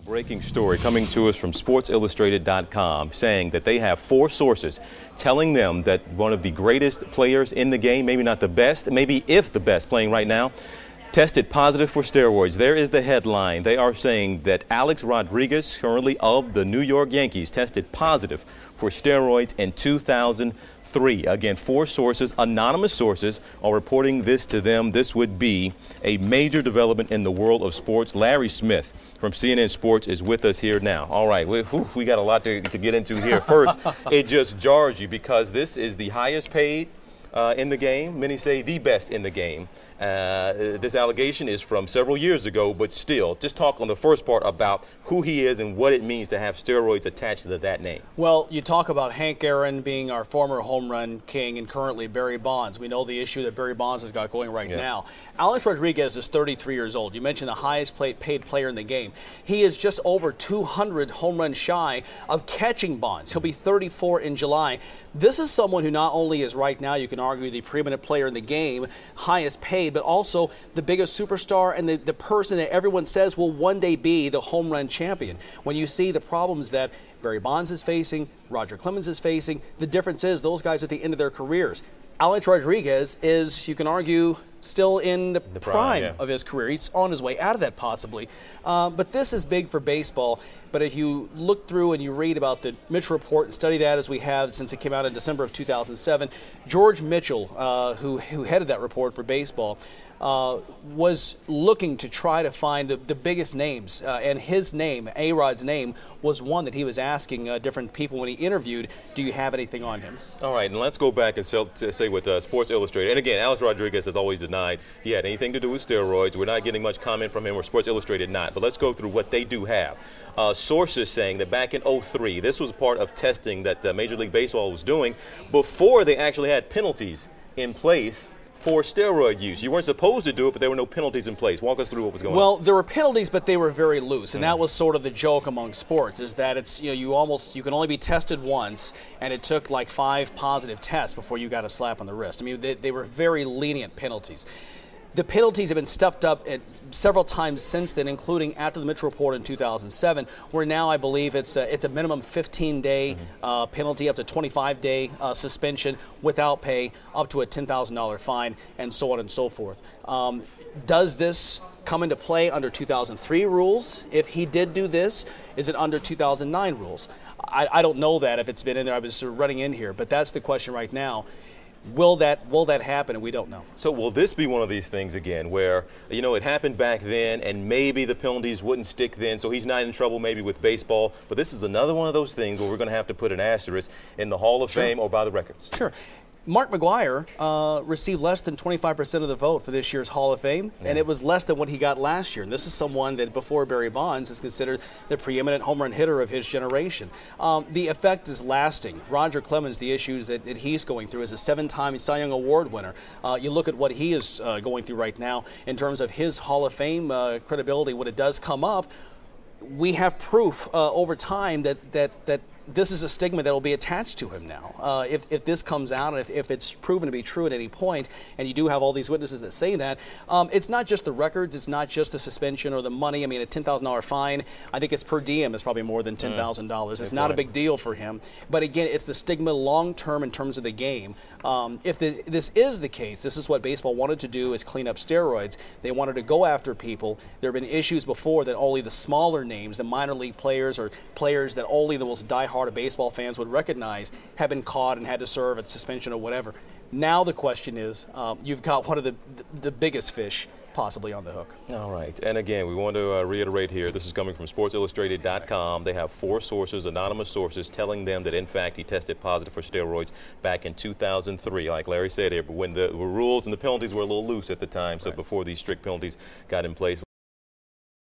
Breaking story coming to us from SportsIllustrated.com saying that they have 4 sources telling them that one of the greatest players in the game, maybe not the best, maybe if the best playing right now, tested positive for steroids. There is the headline. They are saying that Alex Rodriguez, currently of the New York Yankees, tested positive for steroids in 2003. Again, 4 sources, anonymous sources, are reporting this to them. This would be a major development in the world of sports. Larry Smith from CNN Sports is with us here now. All right, we got a lot to get into here. First, it just jars you because this is the highest paid in the game. Many say the best in the game. This allegation is from several years ago, but still, just talk on the first part about who he is and what it means to have steroids attached to that name. Well, you talk about Hank Aaron being our former home run king and currently Barry Bonds. We know the issue that Barry Bonds has got going right now. Alex Rodriguez is 33 years old. You mentioned the highest paid player in the game. He is just over 200 home runs shy of catching Bonds. He'll be 34 in July. This is someone who not only is right now, you can argue, the preeminent player in the game, highest paid, but also the biggest superstar and the person that everyone says will one day be the home run champion. When you see the problems that Barry Bonds is facing, Roger Clemens is facing, the difference is those guys are at the end of their careers. Alex Rodriguez is, you can argue, still in the prime of his career. He's on his way out of that possibly. But this is big for baseball. But if you look through and you read about the Mitchell report and study that as we have since it came out in December of 2007, George Mitchell, who headed that report for baseball, was looking to try to find the biggest names, and his name, A-Rod's name, was one that he was asking different people when he interviewed, do you have anything on him? All right, and let's go back and say with Sports Illustrated, and again, Alex Rodriguez has always denied he had anything to do with steroids. We're not getting much comment from him, or Sports Illustrated not, but let's go through what they do have. Sources saying that back in 2003, this was part of testing that Major League Baseball was doing before they actually had penalties in place for steroid use. You weren't supposed to do it, but there were no penalties in place. Walk us through what was going on. Well, there were penalties, but they were very loose, and that was sort of the joke among sports, is that it's, you can only be tested once, and it took like 5 positive tests before you got a slap on the wrist. I mean, they were very lenient penalties. The penalties have been stepped up several times since then, including after the Mitchell report in 2007, where now I believe it's a minimum 15-day penalty, up to 25-day suspension without pay, up to a $10,000 fine, and so on and so forth. Does this come into play under 2003 rules? If he did do this, is it under 2009 rules? I don't know that if it's been in there. I was sort of running in here, but that's the question right now. Will that happen? And we don't know. So will this be one of these things again where, it happened back then and maybe the penalties wouldn't stick then, so he's not in trouble maybe with baseball, but this is another one of those things where we're going to have to put an asterisk in the Hall of Fame or by the records? Sure. Mark McGwire received less than 25% of the vote for this year's Hall of Fame, and it was less than what he got last year. And this is someone that, before Barry Bonds, is considered the preeminent home run hitter of his generation. The effect is lasting. Roger Clemens, the issues that he's going through, is a 7-time Cy Young Award winner. You look at what he is going through right now in terms of his Hall of Fame credibility. When it does come up, we have proof over time that this is a stigma that will be attached to him now. If this comes out and if it's proven to be true at any point, and you do have all these witnesses that say that, it's not just the records, it's not just the suspension or the money. I mean, a $10,000 fine, I think it's per diem, is probably more than $10,000. It's not a big deal for him. But again, it's the stigma long term in terms of the game. If this is the case, this is what baseball wanted to do, is clean up steroids. They wanted to go after people. There have been issues before that only the smaller names, the minor league players or players that only the most diehard of baseball fans would recognize, have been caught and had to serve a suspension or whatever. Now the question is, you've got one of the biggest fish possibly on the hook. All right. And again, we want to reiterate here, this is coming from SportsIllustrated.com. They have 4 sources, anonymous sources, telling them that, in fact, he tested positive for steroids back in 2003. Like Larry said here, but when the rules and the penalties were a little loose at the time, so before these strict penalties got in place.